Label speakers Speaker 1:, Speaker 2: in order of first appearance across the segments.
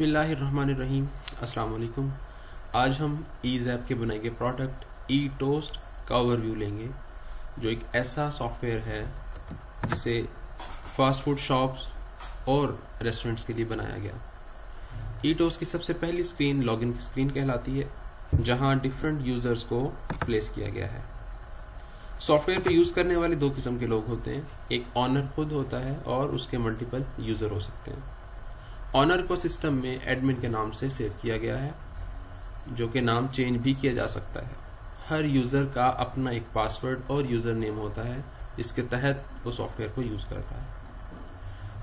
Speaker 1: बिस्मिल्लाहिर्रहमानिर्रहीम। अस्सलाम वालेकुम। आज हम ईज़ैप के बनाए गए प्रोडक्ट ई टोस्ट का ओवरव्यू लेंगे, जो एक ऐसा सॉफ्टवेयर है जिसे फास्ट फूड शॉप्स और रेस्टोरेंट्स के लिए बनाया गया। ई टोस्ट की सबसे पहली स्क्रीन लॉगिन की स्क्रीन कहलाती है, जहां डिफरेंट यूजर्स को प्लेस किया गया है। सॉफ्टवेयर को यूज करने वाले दो किस्म के लोग होते हैं, एक ऑनर खुद होता है और उसके मल्टीपल यूजर हो सकते हैं। ऑनर को सिस्टम में एडमिन के नाम से सेव किया गया है, जो कि नाम चेंज भी किया जा सकता है। हर यूजर का अपना एक पासवर्ड और यूजर नेम होता है, जिसके तहत वो सॉफ्टवेयर को यूज करता है।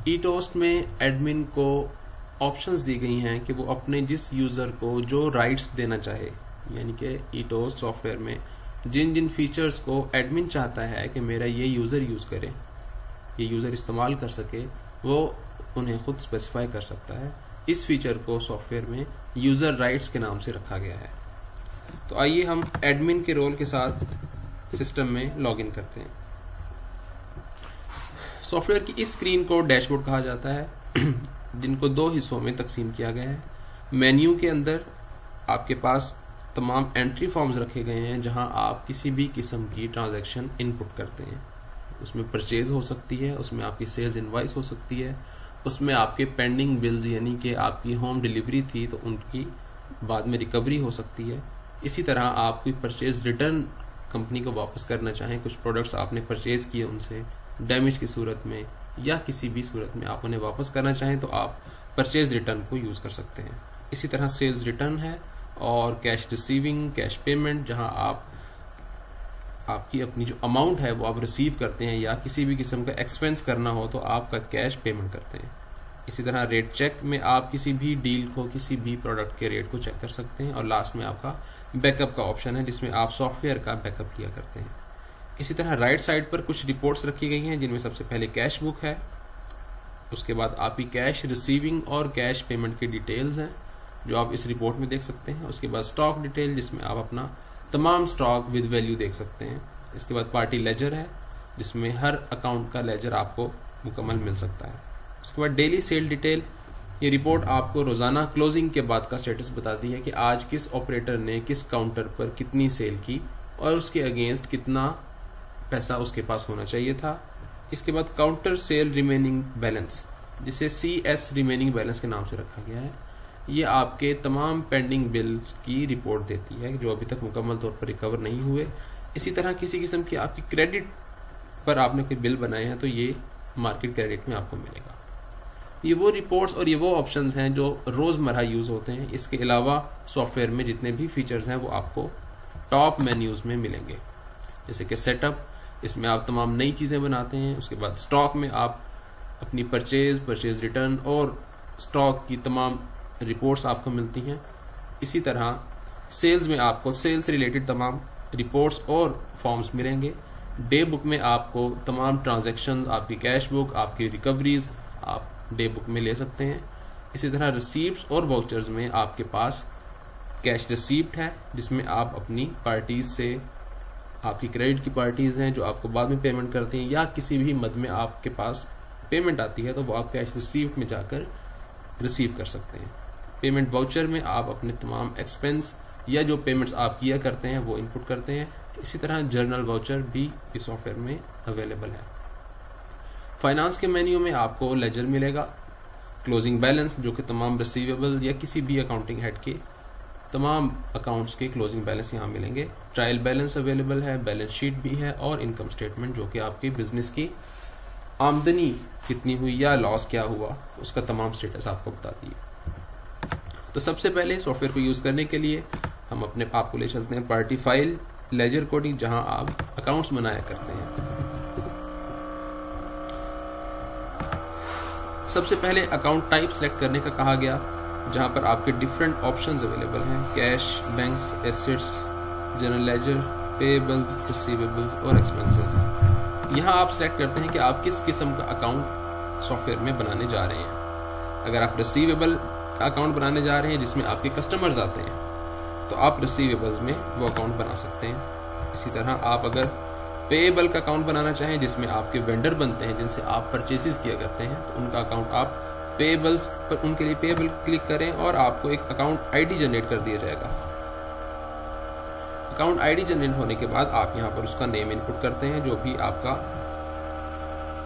Speaker 1: ई टोस्ट में एडमिन को ऑप्शंस दी गई हैं कि वो अपने जिस यूजर को जो राइट्स देना चाहे, यानी कि ई टोस्ट सॉफ्टवेयर में जिन जिन फीचर्स को एडमिन चाहता है कि मेरा ये यूजर यूज करे, ये यूजर इस्तेमाल कर सके, वो उन्हें खुद स्पेसिफाई कर सकता है। इस फीचर को सॉफ्टवेयर में यूजर राइट्स के नाम से रखा गया है। तो आइए हम एडमिन के रोल के साथ सिस्टम में लॉगिन करते हैं। सॉफ्टवेयर की इस स्क्रीन को डैशबोर्ड कहा जाता है, जिनको दो हिस्सों में तकसीम किया गया है। मेन्यू के अंदर आपके पास तमाम एंट्री फॉर्म्स रखे गए हैं, जहां आप किसी भी किस्म की ट्रांजैक्शन इनपुट करते हैं। उसमें परचेज हो सकती है, उसमें आपकी सेल्स इनवॉइस हो सकती है, उसमें आपके पेंडिंग बिल्स यानी कि आपकी होम डिलीवरी थी तो उनकी बाद में रिकवरी हो सकती है। इसी तरह आप कोई परचेज रिटर्न कंपनी को वापस करना चाहें, कुछ प्रोडक्ट्स आपने परचेज किए उनसे डैमेज की सूरत में या किसी भी सूरत में आप उन्हें वापस करना चाहें तो आप परचेज रिटर्न को यूज कर सकते हैं। इसी तरह सेल्स रिटर्न है और कैश रिसीविंग, कैश पेमेंट, जहां आपकी अपनी जो अमाउंट है वो आप रिसीव करते हैं, या किसी भी किस्म का एक्सपेंस करना हो तो आपका कैश पेमेंट करते हैं। इसी तरह रेट चेक में आप किसी भी डील को, किसी भी प्रोडक्ट के रेट को चेक कर सकते हैं। और लास्ट में आपका बैकअप का ऑप्शन है, जिसमें आप सॉफ्टवेयर का बैकअप किया करते हैं। इसी तरह राइट साइड पर कुछ रिपोर्ट्स रखी गई हैं, जिनमें सबसे पहले कैश बुक है, उसके बाद आपकी कैश रिसीविंग और कैश पेमेंट की डिटेल्स हैं, जो आप इस रिपोर्ट में देख सकते हैं। उसके बाद स्टॉक डिटेल, जिसमें आप अपना तमाम स्टॉक विद वैल्यू देख सकते हैं। इसके बाद पार्टी लेजर है, जिसमें हर अकाउंट का लेजर आपको मुकम्मल मिल सकता है। उसके बाद डेली सेल डिटेल, ये रिपोर्ट आपको रोजाना क्लोजिंग के बाद का स्टेटस बताती है कि आज किस ऑपरेटर ने किस काउंटर पर कितनी सेल की और उसके अगेंस्ट कितना पैसा उसके पास होना चाहिए था। इसके बाद काउंटर सेल रिमेनिंग बैलेंस, जिसे CS रिमेनिंग बैलेंस के नाम से रखा गया है, ये आपके तमाम पेंडिंग बिल्स की रिपोर्ट देती है जो अभी तक मुकम्मल तौर पर रिकवर नहीं हुए। इसी तरह किसी किस्म की आपकी क्रेडिट पर आपने कोई बिल बनाए हैं तो ये मार्केट क्रेडिट में आपको मिलेगा। ये वो रिपोर्ट्स और ये वो ऑप्शंस हैं जो रोजमर्रा यूज होते हैं। इसके अलावा सॉफ्टवेयर में जितने भी फीचर्स हैं वो आपको टॉप मेन्यूज में मिलेंगे, जैसे कि सेटअप, इसमें आप तमाम नई चीजें बनाते हैं। उसके बाद स्टॉक में आप अपनी परचेज रिटर्न और स्टॉक की तमाम रिपोर्ट्स आपको मिलती हैं। इसी तरह सेल्स में आपको सेल्स रिलेटेड तमाम रिपोर्ट्स और फॉर्म्स मिलेंगे। डे बुक में आपको तमाम ट्रांजैक्शंस, आपकी कैश बुक, आपकी रिकवरीज आप डे बुक में ले सकते हैं। इसी तरह रिसीप्ट्स और वाउचर्स में आपके पास कैश रिसीप्ट है, जिसमें आप अपनी पार्टीज से, आपकी क्रेडिट की पार्टीज हैं जो आपको बाद में पेमेंट करती हैं, या किसी भी मद में आपके पास पेमेंट आती है तो वो आप कैश रिसीप्ट में जाकर रिसीव कर सकते हैं। पेमेंट वाउचर में आप अपने तमाम एक्सपेंस या जो पेमेंट्स आप किया करते हैं वो इनपुट करते हैं। इसी तरह जर्नल वाउचर भी इस सॉफ्टवेयर में अवेलेबल है। फाइनेंस के मेन्यू में आपको लेजर मिलेगा, क्लोजिंग बैलेंस, जो कि तमाम रिसीवेबल या किसी भी अकाउंटिंग हेड के तमाम अकाउंट्स के क्लोजिंग बैलेंस यहाँ मिलेंगे। ट्रायल बैलेंस अवेलेबल है, बैलेंस शीट भी है, और इनकम स्टेटमेंट, जो कि आपकी बिजनेस की आमदनी कितनी हुई या लॉस क्या हुआ उसका तमाम स्टेटस आपको बताती है। तो सबसे पहले सॉफ्टवेयर को यूज करने के लिए हम अपने आप को ले चलते हैं पार्टी फाइल लेजर कोडिंग, जहां आप अकाउंट्स बनाया करते हैं। सबसे पहले अकाउंट टाइप सेलेक्ट करने का कहा गया, जहां पर आपके डिफरेंट ऑप्शंस अवेलेबल हैं, cash, banks, assets, general ledger, payables, receivables और एक्सपेंसेस। यहां आप सेलेक्ट करते हैं कि आप किस किस्म का अकाउंट सॉफ्टवेयर में बनाने जा रहे हैं। अगर आप रिसीवेबल का अकाउंट बनाने जा रहे हैं जिसमें आपके कस्टमर्स आते हैं, तो आप रिसीवेबल्स में वो अकाउंट बना सकते हैं। इसी तरह आप अगर पेएबल का अकाउंट बनाना चाहें, जिसमें आपके वेंडर बनते हैं जिनसे आप परचेसेस किया करते हैं, तो उनका अकाउंट आप पेबल्स पर उनके लिए पेबल क्लिक करें और आपको एक अकाउंट आईडी जनरेट कर दिया जाएगा। अकाउंट आईडी जनरेट होने के बाद आप यहाँ पर उसका नेम इनपुट करते हैं जो भी आपका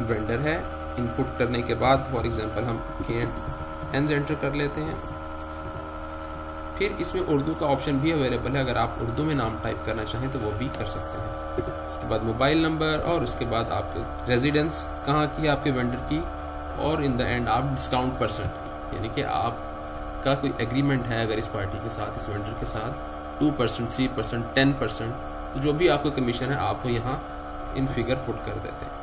Speaker 1: वेंडर है। इनपुट करने के बाद फॉर एग्जांपल हम KNZ एंटर कर लेते हैं। फिर इसमें उर्दू का ऑप्शन भी अवेलेबल है, अगर आप उर्दू में नाम टाइप करना चाहें तो वो भी कर सकते हैं। उसके बाद मोबाइल नंबर और उसके बाद आपके रेजिडेंस कहाँ की है आपके वेंडर की, और इन द एंड आप डिस्काउंट परसेंट, यानी कि आपका कोई एग्रीमेंट है अगर इस पार्टी के साथ, इस वेंडर के साथ 2%, 3%, 10%, तो जो भी आपका कमीशन है आप वो यहाँ इन फिगर पुट कर देते हैं।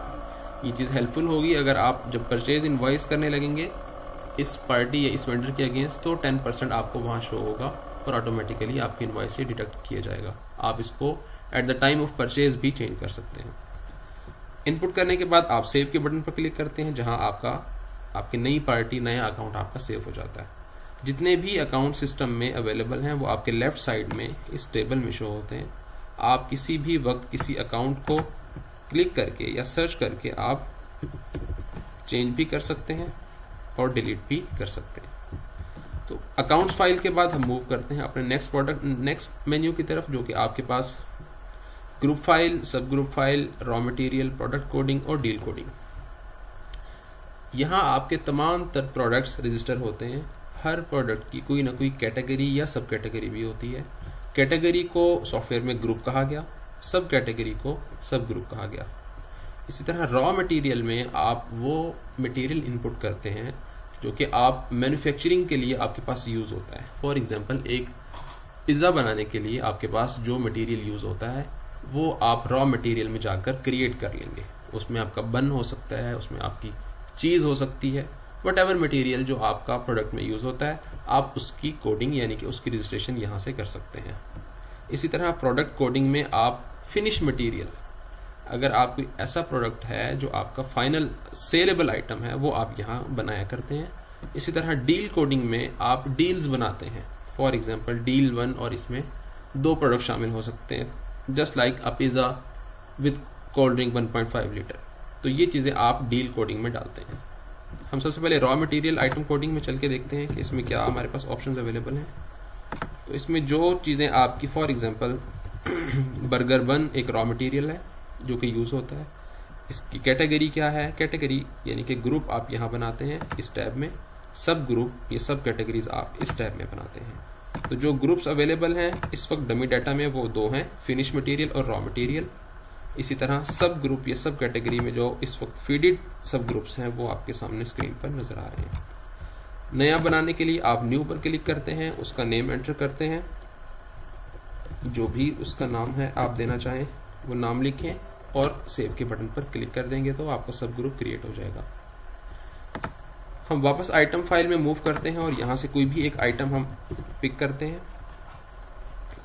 Speaker 1: ये चीज़ हेल्पफुल होगी अगर आप जब परचेज इनवॉइस करने लगेंगे इस पार्टी या इस वेंडर के अगेंस्ट, तो 10% आपको वहाँ शो होगा और ऑटोमेटिकली आपकी इनवॉइस से डिडक्ट किया जाएगा। आप इसको eight the time of purchase भी चेंज कर सकते हैं। इनपुट करने के बाद आप सेव के बटन पर क्लिक करते हैं, जहां आपकी नई पार्टी, नया अकाउंट आपका सेव हो जाता है। जितने भी अकाउंट सिस्टम में अवेलेबल हैं वो आपके लेफ्ट साइड में इस टेबल में शो होते हैं। आप किसी भी वक्त किसी अकाउंट को क्लिक करके या सर्च करके आप चेंज भी कर सकते हैं और डिलीट भी कर सकते हैं। तो अकाउंट्स फाइल के बाद हम मूव करते हैं अपने नेक्स्ट मेन्यू की तरफ, जो कि आपके पास ग्रुप फाइल, सब group file, raw material, product coding और डील कोडिंग। यहाँ आपके तमाम तर प्रोडक्ट्स रजिस्टर होते हैं। हर प्रोडक्ट की कोई ना कोई कैटेगरी या सब कैटेगरी भी होती है। कैटेगरी को सॉफ्टवेयर में ग्रुप कहा गया, सब कैटेगरी को सब ग्रुप कहा गया। इसी तरह रॉ मटेरियल में आप वो मटेरियल इनपुट करते हैं जो कि आप मैन्युफैक्चरिंग के लिए आपके पास यूज होता है। फॉर एग्जांपल एक पिज्जा बनाने के लिए आपके पास जो मटेरियल यूज होता है वो आप रॉ मटेरियल में जाकर क्रिएट कर लेंगे। उसमें आपका बन हो सकता है, उसमें आपकी चीज हो सकती है, वट एवर मटीरियल जो आपका प्रोडक्ट में यूज होता है आप उसकी कोडिंग यानी कि उसकी रजिस्ट्रेशन यहां से कर सकते हैं। इसी तरह प्रोडक्ट कोडिंग में आप फिनिश मटेरियल, अगर आप कोई ऐसा प्रोडक्ट है जो आपका फाइनल सेलेबल आइटम है वो आप यहाँ बनाया करते हैं। इसी तरह डील कोडिंग में आप डील्स बनाते हैं। फॉर एग्जांपल डील 1 और इसमें 2 प्रोडक्ट शामिल हो सकते हैं, just like a pizza with cold drink 1.5 litre. तो ये चीजें आप डील कोडिंग में डालते हैं। हम सबसे पहले रॉ मटेरियल आइटम कोडिंग में चल के देखते हैं कि इसमें क्या हमारे पास ऑप्शंस अवेलेबल हैं। तो इसमें जो चीजें आपकी फॉर एग्जांपल बर्गर बन एक रॉ मटेरियल है जो कि यूज होता है। इसकी कैटेगरी क्या है, कैटेगरी यानी कि ग्रुप आप यहाँ बनाते हैं इस टैब में, सब ग्रुप ये सब कैटेगरीज आप इस टैब में बनाते हैं। तो जो ग्रुप्स अवेलेबल हैं इस वक्त डमी डाटा में वो 2 हैं, फिनिश मटेरियल और रॉ मटेरियल। इसी तरह सब ग्रुप ये सब कैटेगरी में जो इस वक्त फीडेड सब ग्रुप्स हैं वो आपके सामने स्क्रीन पर नजर आ रहे हैं। नया बनाने के लिए आप न्यू पर क्लिक करते हैं, उसका नेम एंटर करते हैं, जो भी उसका नाम है आप देना चाहें वो नाम लिखें और सेव के बटन पर क्लिक कर देंगे तो आपका सब ग्रुप क्रिएट हो जाएगा। हम वापस आइटम फाइल में मूव करते हैं और यहां से कोई भी एक आइटम हम पिक करते हैं,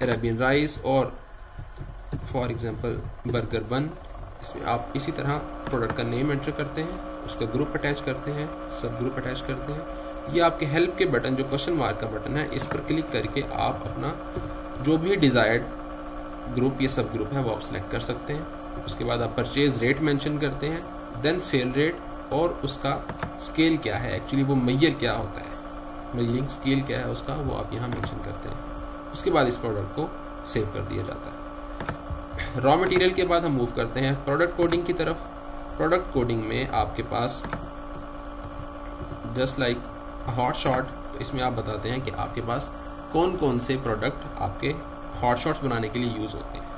Speaker 1: अरेबियन राइस और फॉर एग्जांपल बर्गर बन। इसमें आप इसी तरह प्रोडक्ट का नेम एंटर करते हैं, उसका ग्रुप अटैच करते हैं, सब ग्रुप अटैच करते हैं। ये आपके हेल्प के बटन जो क्वेश्चन मार्क का बटन है इस पर क्लिक करके आप अपना जो भी डिजायर्ड ग्रुप ये सब ग्रुप है वो आप सिलेक्ट कर सकते हैं। उसके बाद आप परचेज रेट मेंशन करते हैं, देन सेल रेट और उसका स्केल क्या है, एक्चुअली वो मैयर क्या होता है, मेजरिंग स्केल क्या है उसका, वो आप यहाँ मेंशन करते हैं। उसके बाद इस प्रोडक्ट को सेव कर दिया जाता है। रॉ मटेरियल के बाद हम मूव करते हैं प्रोडक्ट कोडिंग की तरफ। प्रोडक्ट कोडिंग में आपके पास जस्ट लाइक हॉट शॉट, तो इसमें आप बताते हैं कि आपके पास कौन कौन से प्रोडक्ट आपके हॉट शॉट्स बनाने के लिए यूज होते हैं।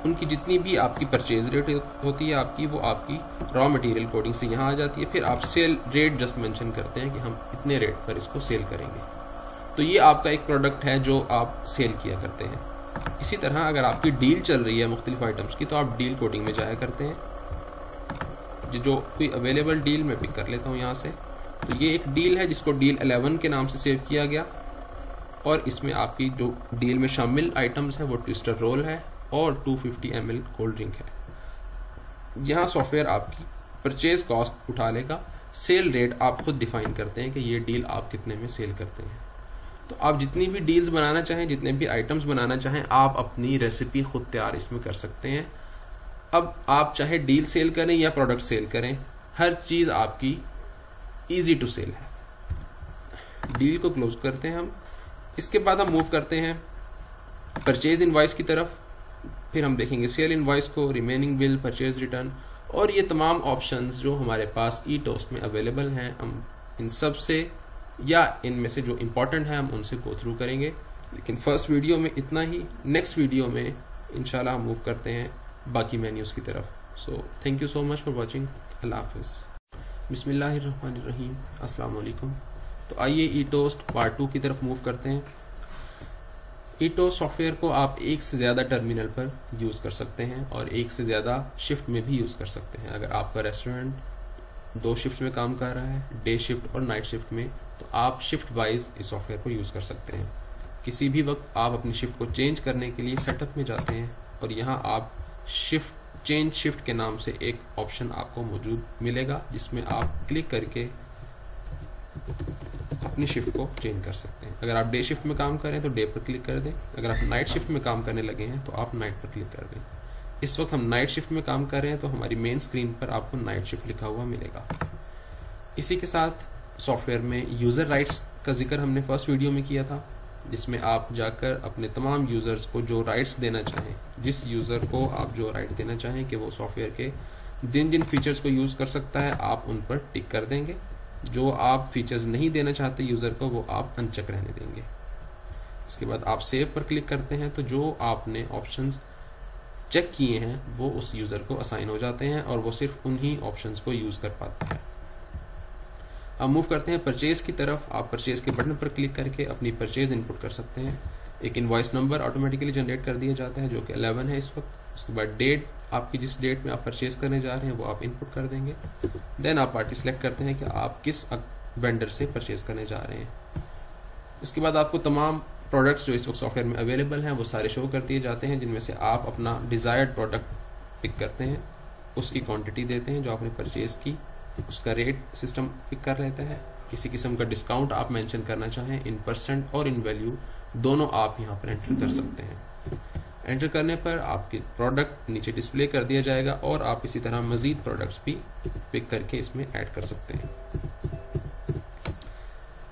Speaker 1: उनकी जितनी भी आपकी परचेज रेट होती है आपकी, वो आपकी रॉ मटेरियल कोडिंग से यहाँ आ जाती है। फिर आप सेल रेट जस्ट मेंशन करते हैं कि हम इतने रेट पर इसको सेल करेंगे। तो ये आपका एक प्रोडक्ट है जो आप सेल किया करते हैं। इसी तरह अगर आपकी डील चल रही है मुख्तलिफ आइटम्स की तो आप डील कोडिंग में जाया करते हैं। जो कोई अवेलेबल डील मैं पिक कर लेता हूँ यहाँ से। तो ये एक डील है जिसको डील 11 के नाम से सेव किया गया और इसमें आपकी जो डील में शामिल आइटम्स है वो ट्विस्टर रोल है और 250 ml कोल्ड ड्रिंक है। यहाँ सॉफ्टवेयर आपकी परचेज कॉस्ट उठा लेगा, सेल रेट आप खुद डिफाइन करते हैं कि ये डील आप कितने में सेल करते हैं। तो आप जितनी भी डील्स बनाना चाहें, जितने भी आइटम्स बनाना चाहें, आप अपनी रेसिपी खुद तैयार इसमें कर सकते हैं। अब आप चाहे डील सेल करें या प्रोडक्ट सेल करें, हर चीज आपकी इजी टू सेल है। डील को क्लोज करते हैं हम। इसके बाद हम मूव करते हैं परचेज इनवॉइस की तरफ। फिर हम देखेंगे सेल इनवॉइस को, रिमेनिंग बिल, परचेज रिटर्न और ये तमाम ऑप्शंस जो हमारे पास ईटोस्ट में अवेलेबल हैं, हम इन सब से या इनमें से जो इम्पोर्टेंट है हम उनसे गो थ्रू करेंगे। लेकिन फर्स्ट वीडियो में इतना ही। नेक्स्ट वीडियो में इंशाल्लाह हम मूव करते हैं बाकी मेन्यूज की तरफ। So thank you so much for watching. अल्लाह हाफिज। बिस्मिल्लाहिर्रहमानिर्रहीम। अस्सलाम वालेकुम। तो आइए ईटोस्ट पार्ट 2 की तरफ मूव करते हैं। ईटोस्ट सॉफ्टवेयर को आप एक से ज्यादा टर्मिनल पर यूज कर सकते हैं और एक से ज्यादा शिफ्ट में भी यूज कर सकते हैं। अगर आपका रेस्टोरेंट 2 शिफ्ट में काम कर रहा है, डे शिफ्ट और नाइट शिफ्ट में, तो आप शिफ्ट वाइज इस सॉफ्टवेयर को यूज कर सकते हैं। किसी भी वक्त आप अपनी शिफ्ट को चेंज करने के लिए सेटअप में जाते हैं और यहाँ आप चेंज शिफ्ट के नाम से एक ऑप्शन आपको मौजूद मिलेगा, जिसमें आप क्लिक करके अपनी शिफ्ट को चेंज कर सकते हैं। अगर आप डे शिफ्ट में काम करें तो डे पर क्लिक कर दें। अगर आप नाइट शिफ्ट में काम करने लगे हैं तो आप नाइट पर क्लिक कर दें। इस वक्त हम नाइट शिफ्ट में काम कर रहे हैं तो हमारी मेन स्क्रीन पर आपको नाइट शिफ्ट लिखा हुआ मिलेगा। इसी के साथ सॉफ्टवेयर में यूजर राइट्स का जिक्र हमने फर्स्ट वीडियो में किया था, जिसमें आप जाकर अपने तमाम यूजर्स को जो राइट्स देना चाहें, जिस यूजर को आप जो राइट देना चाहें कि वो सॉफ्टवेयर के जिन जिन फीचर्स को यूज कर सकता है, आप उन पर टिक कर देंगे। जो आप फीचर्स नहीं देना चाहते यूजर को, वो आप अनचेक रहने देंगे। इसके बाद आप सेव पर क्लिक करते हैं तो जो आपने ऑप्शंस चेक किए हैं वो उस यूजर को असाइन हो जाते हैं और वो सिर्फ उन्हीं ऑप्शंस को यूज कर पाता है। अब मूव करते हैं परचेज की तरफ। आप परचेज के बटन पर क्लिक करके अपनी परचेज इनपुट कर सकते हैं। एक इनवॉइस नंबर ऑटोमेटिकली जनरेट कर दिया जाता है जो कि 11 है इस वक्त। उसके बाद डेट, आपकी जिस डेट में आप परचेज करने जा रहे हैं वो आप इनपुट कर देंगे। देन आप पार्टी सिलेक्ट करते हैं कि आप किस वेंडर से परचेज करने जा रहे हैं। इसके बाद आपको तमाम प्रोडक्ट्स जो इस वक्त सॉफ्टवेयर में अवेलेबल हैं वो सारे शो कर दिए जाते हैं, जिनमें से आप अपना डिजायर्ड प्रोडक्ट पिक करते हैं, उसकी क्वांटिटी देते हैं जो आपने परचेज की, उसका रेट सिस्टम पिक कर लेता है। किसी किस्म का डिस्काउंट आप मेंशन करना चाहें इन परसेंट और इन वैल्यू दोनों आप यहाँ पर एंटर कर सकते हैं। एंटर करने पर आपके प्रोडक्ट नीचे डिस्प्ले कर दिया जाएगा और आप इसी तरह मजीद प्रोडक्ट्स भी पिक करके इसमें ऐड कर सकते हैं।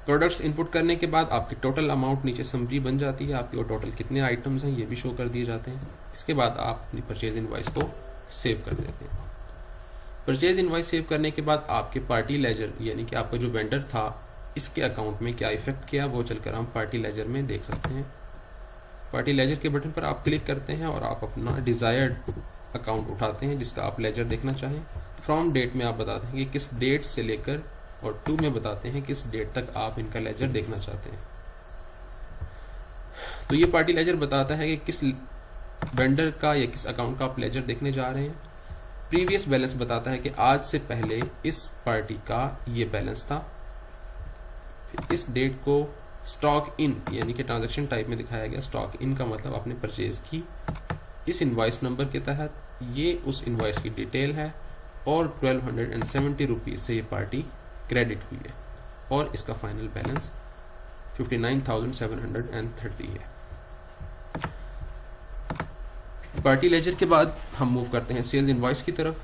Speaker 1: प्रोडक्ट्स इनपुट करने के बाद आपकी टोटल अमाउंट नीचे समरी बन जाती है। आपके टोटल कितने आइटम्स हैं ये भी शो कर दिए जाते हैं। इसके बाद आप अपनी परचेज इनवॉइस को सेव कर देते हैं। परचेज इनवॉइस सेव करने के बाद आपके पार्टी लेजर, यानी कि आपका जो वेंडर था, इसके अकाउंट में क्या इफेक्ट किया वो चलकर हम पार्टी लेजर में देख सकते हैं। पार्टी लेजर के बटन पर आप क्लिक करते हैं और आप अपना डिजायर्ड अकाउंट उठाते हैं जिसका आप लेजर देखना चाहें। फ्रॉम डेट में आप बताते हैं कि किस डेट से लेकर, और टू में बताते हैं किस डेट तक आप इनका लेजर देखना चाहते हैं। तो ये पार्टी लेजर बताता है कि किस वेंडर का या किस अकाउंट का आप लेजर देखने जा रहे हैं। प्रीवियस बैलेंस बताता है कि आज से पहले इस पार्टी का ये बैलेंस था। इस डेट को स्टॉक इन यानी कि ट्रांजैक्शन टाइप में दिखाया गया। स्टॉक इन का मतलब आपने परचेज की। इस इनवॉइस नंबर के तहत ये उस इनवॉइस की डिटेल है और 1270 रुपीज से ये पार्टी क्रेडिट हुई है और इसका फाइनल बैलेंस 59,730 है। पार्टी लेजर के बाद हम मूव करते हैं सेल्स इनवॉइस की तरफ।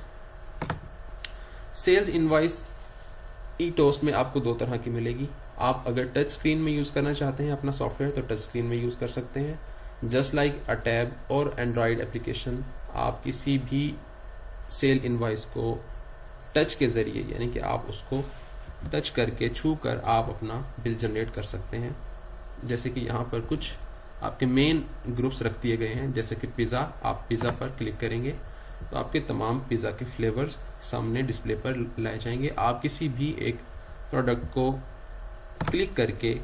Speaker 1: सेल्स इनवॉइस ईटोस्ट में आपको 2 तरह की मिलेगी। आप अगर टच स्क्रीन में यूज करना चाहते हैं अपना सॉफ्टवेयर तो टच स्क्रीन में यूज कर सकते हैं। जस्ट लाइक अ टैब और एंड्रॉइड एप्लीकेशन, आप किसी भी सेल इनवॉइस को टच के जरिए, यानी कि आप उसको टच करके, छू कर आप अपना बिल जनरेट कर सकते हैं। जैसे कि यहाँ पर कुछ आपके मेन ग्रुप्स रख दिए गए हैं, जैसे कि पिज्जा। आप पिज्जा पर क्लिक करेंगे तो आपके तमाम पिज्जा के फ्लेवर्स सामने डिस्प्ले पर लाए जाएंगे। आप किसी भी एक प्रोडक्ट को क्लिक करके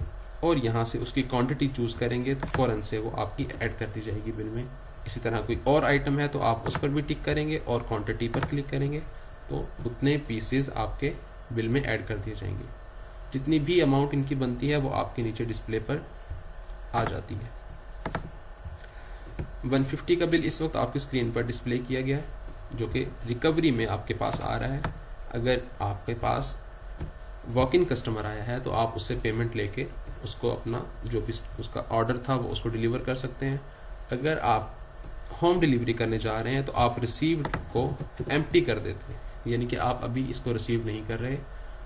Speaker 1: और यहाँ से उसकी क्वांटिटी चूज करेंगे तो फौरन से वो आपकी ऐड कर दी जाएगी बिल में। इसी तरह कोई और आइटम है तो आप उस पर भी टिक करेंगे और क्वांटिटी पर क्लिक करेंगे तो उतने पीसेस आपके बिल में ऐड कर दिए जाएंगे। जितनी भी अमाउंट इनकी बनती है वो आपके नीचे डिस्प्ले पर आ जाती है। 150 का बिल इस वक्त आपकी स्क्रीन पर डिस्प्ले किया गया है, जो कि रिकवरी में आपके पास आ रहा है। अगर आपके पास वॉक इन कस्टमर आया है तो आप उससे पेमेंट लेके उसको अपना जो भी उसका ऑर्डर था वो उसको डिलीवर कर सकते हैं। अगर आप होम डिलीवरी करने जा रहे हैं तो आप रिसीव्ड को एम्प्टी कर देते हैं, यानी कि आप अभी इसको रिसीव नहीं कर रहे।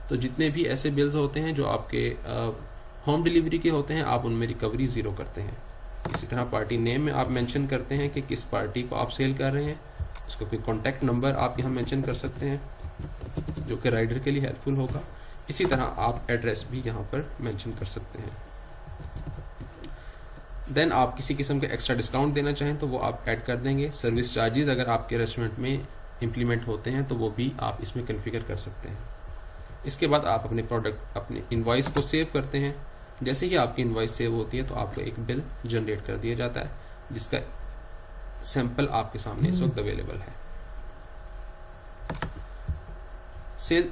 Speaker 1: तो जितने भी ऐसे बिल्स होते हैं जो आपके होम डिलीवरी के होते हैं आप उनमें रिकवरी 0 करते हैं। इसी तरह पार्टी नेम में आप मेंशन करते हैं कि किस पार्टी को आप सेल कर रहे हैं, उसका कोई कॉन्टैक्ट नंबर आप यहाँ मेंशन कर सकते हैं जो कि राइडर के लिए हेल्पफुल होगा। इसी तरह आप एड्रेस भी यहाँ पर मेंशन कर सकते हैं। देन आप किसी किस्म के एक्स्ट्रा डिस्काउंट देना चाहें तो वो आप ऐड कर देंगे। सर्विस चार्जेस अगर आपके रेस्टोरेंट में इंप्लीमेंट होते हैं तो वो भी आप इसमें कॉन्फ़िगर कर सकते हैं। इसके बाद आप अपने प्रोडक्ट अपने इनवॉइस को सेव करते हैं। जैसे ही आपकी इनवॉइस सेव होती है तो आपको एक बिल जनरेट कर दिया जाता है जिसका सैंपल आपके सामने इस वक्त अवेलेबल है।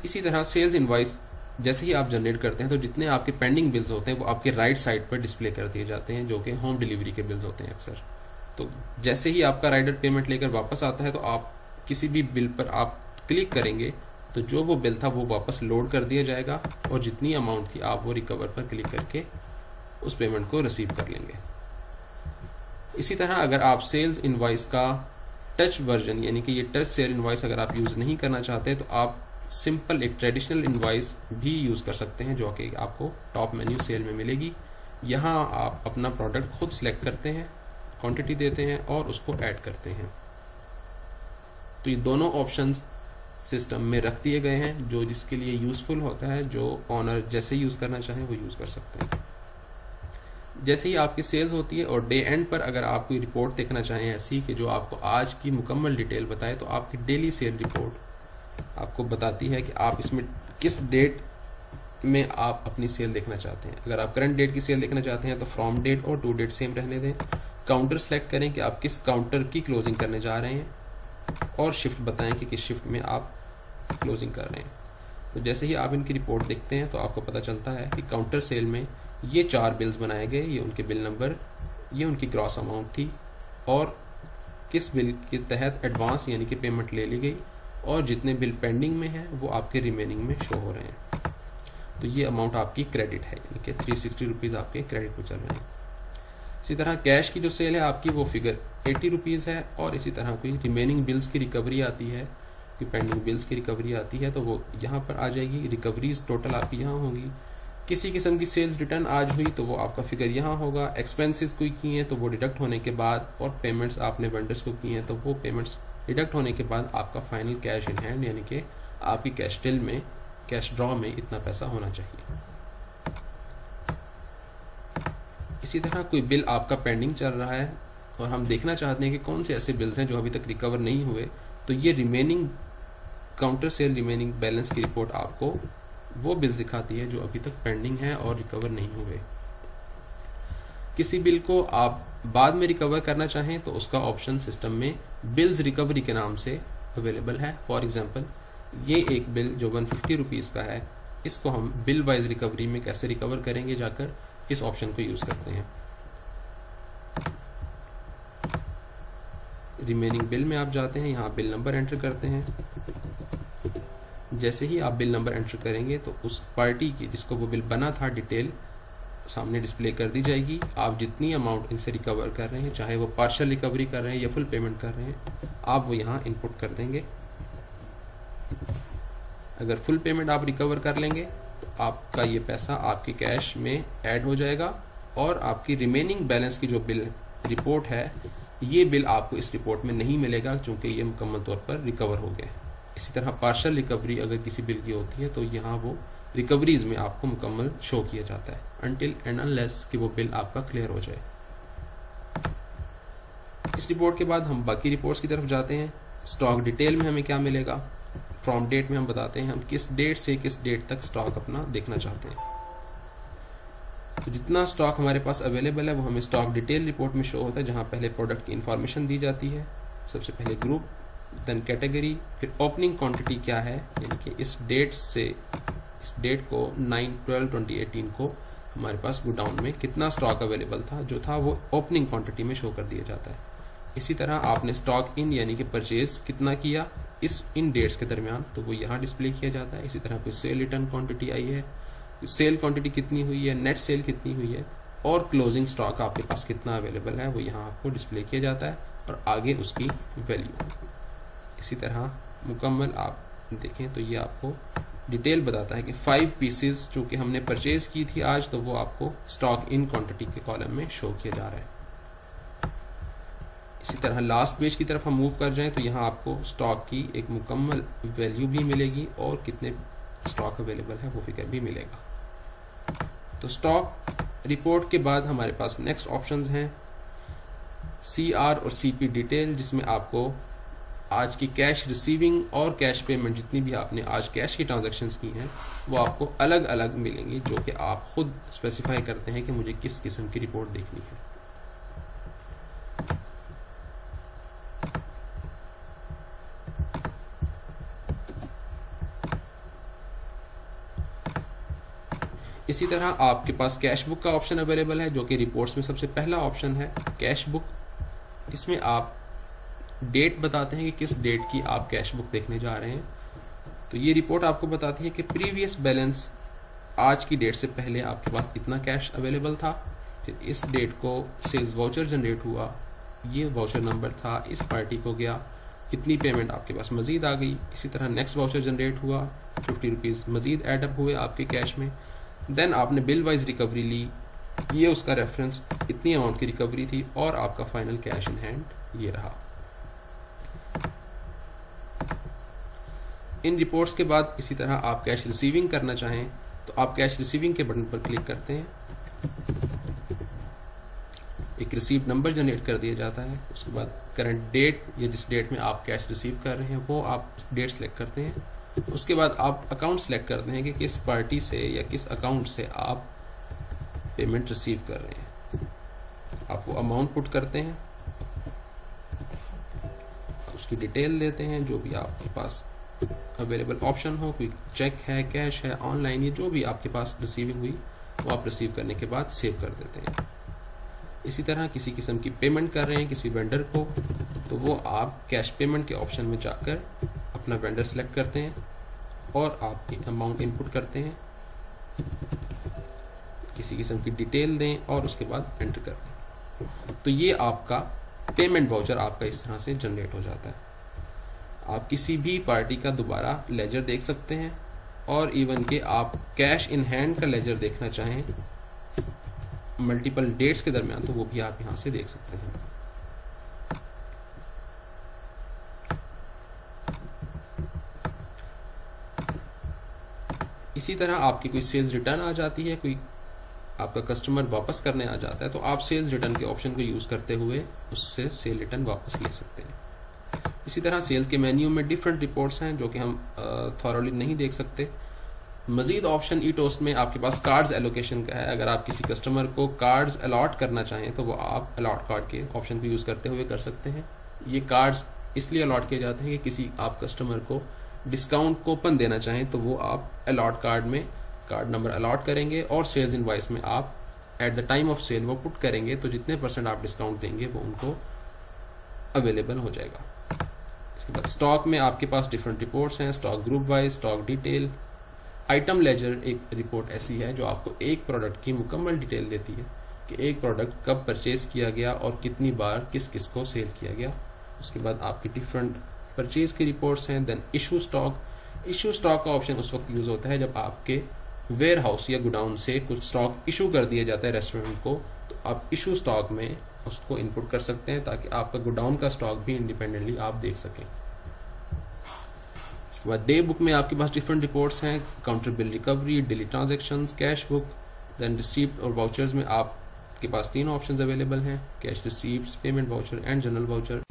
Speaker 1: इसी तरह सेल्स इनवॉइस जैसे ही आप जनरेट करते हैं तो जितने आपके पेंडिंग बिल्स होते हैं वो आपके राइट साइड पर डिस्प्ले कर दिए जाते हैं, जो कि होम डिलीवरी के बिल्स होते हैं अक्सर। तो जैसे ही आपका राइडर पेमेंट लेकर वापस आता है तो आप किसी भी बिल पर आप क्लिक करेंगे तो जो वो बिल था वो वापस लोड कर दिया जाएगा और जितनी अमाउंट थी आप वो रिकवर पर क्लिक करके उस पेमेंट को रिसीव कर लेंगे। इसी तरह अगर आप सेल्स इनवॉइस का टच वर्जन यानी कि ये टच सेल इनवॉइस अगर आप यूज नहीं करना चाहते तो आप सिंपल एक ट्रेडिशनल इनवॉइस भी यूज कर सकते हैं जो कि आपको टॉप मेन्यू सेल में मिलेगी। यहाँ आप अपना प्रोडक्ट खुद सिलेक्ट करते हैं, क्वांटिटी देते हैं और उसको ऐड करते हैं। तो ये दोनों ऑप्शंस सिस्टम में रख दिए गए हैं जो जिसके लिए यूजफुल होता है, जो ऑनर जैसे यूज करना चाहें वो यूज कर सकते हैं। जैसे ही आपकी सेल्स होती है और डे एंड पर अगर आप कोई रिपोर्ट देखना चाहें ऐसी कि जो आपको आज की मुकम्मल डिटेल बताए तो आपकी डेली सेल रिपोर्ट आपको बताती है कि आप इसमें किस डेट में आप अपनी सेल देखना चाहते हैं। अगर आप करंट डेट की सेल देखना चाहते हैं तो फ्रॉम डेट और टू डेट सेम रहने दें। काउंटर सेलेक्ट करें कि आप किस काउंटर की क्लोजिंग करने जा रहे हैं और शिफ्ट बताएं कि किस शिफ्ट में आप क्लोजिंग कर रहे हैं। तो जैसे ही आप इनकी रिपोर्ट देखते हैं तो आपको पता चलता है कि काउंटर सेल में ये 4 बिल्स बनाए गए, ये उनके बिल नंबर, ये उनकी ग्रॉस अमाउंट थी और किस बिल के तहत एडवांस यानी कि पेमेंट ले ली गई और जितने बिल पेंडिंग में हैं वो आपके रिमेनिंग में शो हो रहे हैं। तो ये अमाउंट आपकी क्रेडिट है यानी कि 360 रुपीज आपके क्रेडिट पे चल रहे हैं। इसी तरह कैश की जो सेल है आपकी वो फिगर 80 रुपीज है और इसी तरह कोई रिमेनिंग बिल्स की रिकवरी आती है, कोई पेंडिंग बिल्स की रिकवरी आती है तो वो यहाँ पर आ जाएगी। रिकवरीज टोटल आपकी यहाँ होंगी। किसी किस्म की सेल्स रिटर्न आज हुई तो वो आपका फिगर यहाँ होगा। एक्सपेंसेस कोई किए हैं तो वो डिडक्ट होने के बाद और पेमेंट्स आपने वेंडर्स को किए हैं तो वो पेमेंट्स डिडक्ट होने के बाद आपका फाइनल कैश इन हैंड यानी कि आपकी कैश टिल में, कैश ड्रॉ में इतना पैसा होना चाहिए। इसी तरह कोई बिल आपका पेंडिंग चल रहा है और हम देखना चाहते हैं कि कौन से ऐसे बिल्स हैं जो अभी तक रिकवर नहीं हुए, तो ये remaining counter sale remaining balance की रिपोर्ट आपको वो बिल्स दिखाती है जो अभी तक पेंडिंग है और रिकवर नहीं हुए। किसी बिल को आप बाद में रिकवर करना चाहें तो उसका ऑप्शन सिस्टम में बिल्स रिकवरी के नाम से अवेलेबल है। फॉर एग्जांपल ये एक बिल जो 150 रुपीज का है, इसको हम बिल वाइज रिकवरी में कैसे रिकवर करेंगे, जाकर इस ऑप्शन को यूज करते हैं। रिमेनिंग बिल में आप जाते हैं, यहाँ बिल नंबर एंटर करते हैं। जैसे ही आप बिल नंबर एंटर करेंगे तो उस पार्टी की जिसको वो बिल बना था डिटेल सामने डिस्प्ले कर दी जाएगी। आप जितनी अमाउंट इनसे रिकवर कर रहे हैं, चाहे वो पार्शियल रिकवरी कर रहे हैं या फुल पेमेंट कर रहे हैं, आप वो यहाँ इनपुट कर देंगे। अगर फुल पेमेंट आप रिकवर कर लेंगे तो आपका ये पैसा आपके कैश में ऐड हो जाएगा और आपकी रिमेनिंग बैलेंस की जो बिल रिपोर्ट है, ये बिल आपको इस रिपोर्ट में नहीं मिलेगा क्योंकि ये मुकम्मल तौर पर रिकवर हो गए। इसी तरह पार्शियल रिकवरी अगर किसी बिल की होती है तो यहाँ वो रिकवरीज में आपको मुकम्मल शो किया जाता है अनटिल एंड अनलेस कि वो बिल आपका क्लियर हो जाए। इस रिपोर्ट के बाद हम बाकी रिपोर्ट्स की तरफ जाते हैं। स्टॉक डिटेल में हमें क्या मिलेगा, फ्रॉम डेट में हम बताते हैं हम किस डेट से किस डेट तक स्टॉक अपना देखना चाहते हैं। तो जितना स्टॉक हमारे पास अवेलेबल है वो हमें स्टॉक डिटेल रिपोर्ट में शो होता है, जहां पहले प्रोडक्ट की इंफॉर्मेशन दी जाती है। सबसे पहले ग्रुप, देन कैटेगरी, फिर ओपनिंग क्वांटिटी क्या है, यानी कि इस डेट से इस डेट को 9/12/2018 को हमारे पास गोडाउन में कितना स्टॉक अवेलेबल था, जो था वो ओपनिंग क्वांटिटी में शो कर दिया जाता है। इसी तरह आपने स्टॉक इन यानी कि परचेज कितना किया इन डेट्स के दरमियान, तो वो यहाँ डिस्प्ले किया जाता है। इसी तरह कोई सेल रिटर्न क्वांटिटी आई है, सेल क्वांटिटी कितनी हुई है, नेट सेल कितनी हुई है और क्लोजिंग स्टॉक आपके पास कितना अवेलेबल है, वो यहाँ आपको डिस्प्ले किया जाता है और आगे उसकी वैल्यू। इसी तरह मुकम्मल आप देखें तो ये आपको डिटेल बताता है कि 5 पीसेस जो कि हमने परचेज की थी आज, तो वो आपको स्टॉक इन क्वांटिटी के कॉलम में शो किया जा रहा है। इसी तरह लास्ट पेज की तरफ हम मूव कर जाएं तो यहाँ आपको स्टॉक की एक मुकम्मल वैल्यू भी मिलेगी और कितने स्टॉक अवेलेबल है वो फिगर भी मिलेगा। तो स्टॉक रिपोर्ट के बाद हमारे पास नेक्स्ट ऑप्शंस हैं CR और CP डिटेल, जिसमें आपको आज की कैश रिसीविंग और कैश पेमेंट जितनी भी आपने आज कैश की ट्रांजैक्शंस की हैं वो आपको अलग अलग मिलेंगी, जो कि आप खुद स्पेसिफाई करते हैं कि मुझे किस किस्म की रिपोर्ट देखनी है। इसी तरह आपके पास कैश बुक का ऑप्शन अवेलेबल है, जो कि रिपोर्ट्स में सबसे पहला ऑप्शन है कैश बुक। इसमें आप डेट बताते हैं कि किस डेट की आप कैश बुक देखने जा रहे हैं। तो ये रिपोर्ट आपको बताती है कि प्रीवियस बैलेंस आज की डेट से पहले आपके पास कितना कैश अवेलेबल था, फिर इस डेट को सेल्स वाउचर जनरेट हुआ, ये वाउचर नंबर था, इस पार्टी को गया, इतनी पेमेंट आपके पास मजीद आ गई। इसी तरह नेक्स्ट वाउचर जनरेट हुआ, 50 रुपीज मजीद एडअप हुए आपके कैश में। देन आपने बिल वाइज रिकवरी ली, ये उसका रेफरेंस इतनी अमाउंट की रिकवरी थी और आपका फाइनल कैश इन हैंड ये रहा। इन रिपोर्ट्स के बाद इसी तरह आप कैश रिसीविंग करना चाहें तो आप कैश रिसीविंग के बटन पर क्लिक करते हैं, एक रिसीव नंबर जनरेट कर दिया जाता है। उसके बाद करंट डेट या जिस डेट में आप कैश रिसीव कर रहे हैं वो आप डेट सेलेक्ट करते हैं। उसके बाद आप अकाउंट सेलेक्ट करते हैं कि किस पार्टी से या किस अकाउंट से आप पेमेंट रिसीव कर रहे हैं। आप वो अमाउंट पुट करते हैं, उसकी डिटेल देते हैं, जो भी आपके पास अवेलेबल ऑप्शन हो, कोई चेक है, कैश है, ऑनलाइन, ये जो भी आपके पास रिसीविंग हुई वो आप रिसीव करने के बाद सेव कर देते हैं। इसी तरह किसी किस्म की पेमेंट कर रहे हैं किसी वेंडर को, तो वो आप कैश पेमेंट के ऑप्शन में जाकर अपना वेंडर सेलेक्ट करते हैं और आप अमाउंट इनपुट करते हैं, किसी किस्म की डिटेल दें और उसके बाद एंटर कर दें। तो ये आपका पेमेंट वाउचर आपका इस तरह से जनरेट हो जाता है। आप किसी भी पार्टी का दोबारा लेजर देख सकते हैं और इवन के आप कैश इन हैंड का लेजर देखना चाहें मल्टीपल डेट्स के दरमियान, तो वो भी आप यहां से देख सकते हैं। इसी तरह आपकी कोई सेल्स रिटर्न आ जाती है, कोई आपका कस्टमर वापस करने आ जाता है, तो आप सेल्स रिटर्न के ऑप्शन को यूज करते हुए उससे सेल रिटर्न वापस ले सकते हैं। इसी तरह सेल के मेन्यू में डिफरेंट रिपोर्ट्स हैं जो कि हम थॉरली नहीं देख सकते। मजीद ऑप्शन ईटोस्ट में आपके पास कार्ड्स एलोकेशन का है। अगर आप किसी कस्टमर को कार्ड्स अलॉट करना चाहें तो वो आप अलॉट कार्ड के ऑप्शन को यूज करते हुए कर सकते हैं। ये कार्ड्स इसलिए अलॉट किए जाते हैं कि किसी आप कस्टमर को डिस्काउंट कूपन देना चाहें तो वो आप अलॉट कार्ड में कार्ड नंबर अलॉट करेंगे और सेल्स इनवॉइस में आप at the time of sale वो पुट करेंगे, तो जितने % आप डिस्काउंट देंगे वो उनको अवेलेबल हो जाएगा। इसके बाद स्टॉक में आपके पास डिफरेंट रिपोर्ट्स हैं, stock group wise, stock detail. Item ledger एक रिपोर्ट ऐसी है जो आपको एक प्रोडक्ट की मुकम्मल डिटेल देती है कि एक प्रोडक्ट कब परचेज किया गया और कितनी बार किस किस को सेल किया गया। उसके बाद आपकी डिफरेंट परचेज की रिपोर्ट्स हैं। Then issue stock. Issue stock का ऑप्शन उस वक्त यूज होता है जब आपके वेयर हाउस या गोडाउन से कुछ स्टॉक इशू कर दिया जाता है रेस्टोरेंट को, तो आप इशू स्टॉक में उसको इनपुट कर सकते हैं ताकि आपका गोडाउन का स्टॉक भी इंडिपेंडेंटली आप देख सकें। इसके बाद डे बुक में आपके पास डिफरेंट रिपोर्ट्स हैं, counter bill recovery, daily transactions, cash book. Then receipt और वाउचर्स में आपके पास 3 ऑप्शंस अवेलेबल हैं, cash receipts, payment voucher and journal voucher.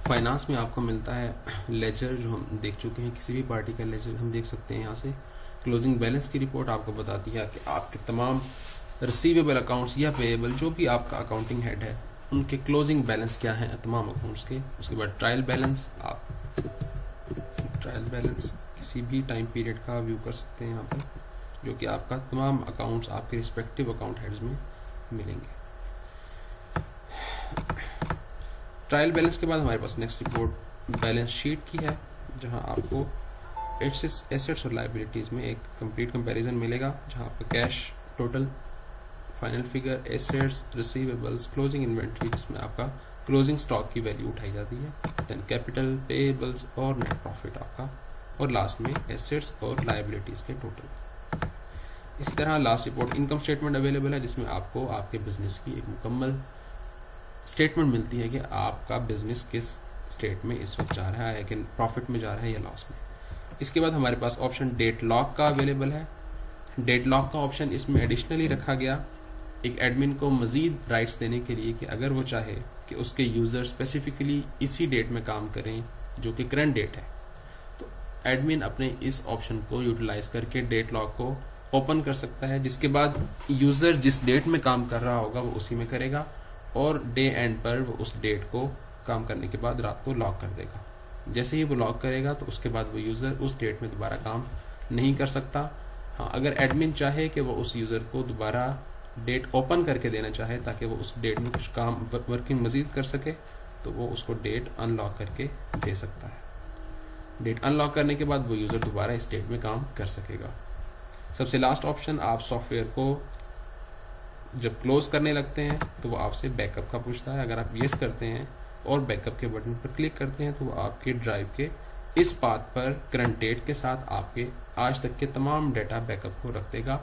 Speaker 1: Finance में आपको मिलता है लेजर, जो हम देख चुके हैं, किसी भी पार्टी का लेजर हम देख सकते हैं यहाँ से। क्लोजिंग बैलेंस की रिपोर्ट आपको बताती है कि आपके तमाम रिसीवेबल अकाउंट्स या पेएबल जो भी आपका अकाउंटिंग हेड है उनके क्लोजिंग बैलेंस क्या है तमाम अकाउंट्स के। उसके बाद ट्रायल बैलेंस, आप ट्रायल बैलेंस किसी भी टाइम पीरियड का व्यू कर सकते हैं यहाँ पर, जो कि आपका तमाम अकाउंट्स आपके रिस्पेक्टिव अकाउंट हेड्स में मिलेंगे। ट्रायल बैलेंस के बाद हमारे पास नेक्स्ट रिपोर्ट बैलेंस शीट की है, जहां आपको एसेट्स और लायबिलिटीज में एक कंप्लीट कंपैरिजन मिलेगा, जहां आपका cash total, final figure, assets, receivables, closing inventory जिसमें आपका क्लोजिंग स्टॉक की वैल्यू उठाई जाती है, देन कैपिटल, पेएबल्स और नेट प्रॉफिट आपका और लास्ट में एसेट्स और लायबिलिटीज के टोटल। इसी तरह last report income statement available है, जिसमें आपको आपके बिजनेस की एक मुकम्मल स्टेटमेंट मिलती है कि आपका बिजनेस किस स्टेट में इस वक्त जा रहा है, कि प्रॉफिट में जा रहा है या लॉस में। इसके बाद हमारे पास ऑप्शन डेट लॉक का अवेलेबल है। डेट लॉक का ऑप्शन इसमें एडिशनली रखा गया एक एडमिन को मजीद राइट्स देने के लिए कि अगर वो चाहे कि उसके यूजर स्पेसिफिकली इसी डेट में काम करें जो कि करंट डेट है, तो एडमिन अपने इस ऑप्शन को यूटिलाइज करके डेट लॉक को ओपन कर सकता है, जिसके बाद यूजर जिस डेट में काम कर रहा होगा वो उसी में करेगा और डे एंड पर वो उस डेट को काम करने के बाद रात को लॉक कर देगा। जैसे ही वो लॉक करेगा तो उसके बाद वो यूजर उस डेट में दोबारा काम नहीं कर सकता। हाँ, अगर एडमिन चाहे कि वो उस यूजर को दोबारा डेट ओपन करके देना चाहे ताकि वो उस डेट में कुछ काम वर्किंग मजीद कर सके, तो वो उसको डेट अनलॉक करके दे सकता है। डेट अनलॉक करने के बाद वो यूजर दोबारा इस डेट में काम कर सकेगा। सबसे लास्ट ऑप्शन, आप सॉफ्टवेयर को जब क्लोज करने लगते हैं तो वो आपसे बैकअप का पूछता है। अगर आप यस करते हैं और बैकअप के बटन पर क्लिक करते हैं तो वो आपके ड्राइव के इस पाथ पर करंट डेट के साथ आपके आज तक के तमाम डेटा बैकअप को रख देगा।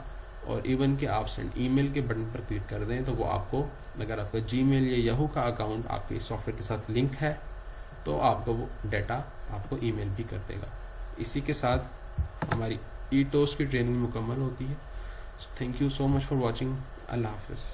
Speaker 1: और इवन कि आप सेंड ईमेल के बटन पर क्लिक कर दें तो वो आपको, अगर आपका जीमेल या याहू का अकाउंट आपके इस सॉफ्टवेयर के साथ लिंक है तो आपको वो डाटा आपको ईमेल भी कर देगा। इसी के साथ हमारी ईटोस की ट्रेनिंग मुकम्मल होती है। Thank you so much for watching. अल्लाह हाफिज़।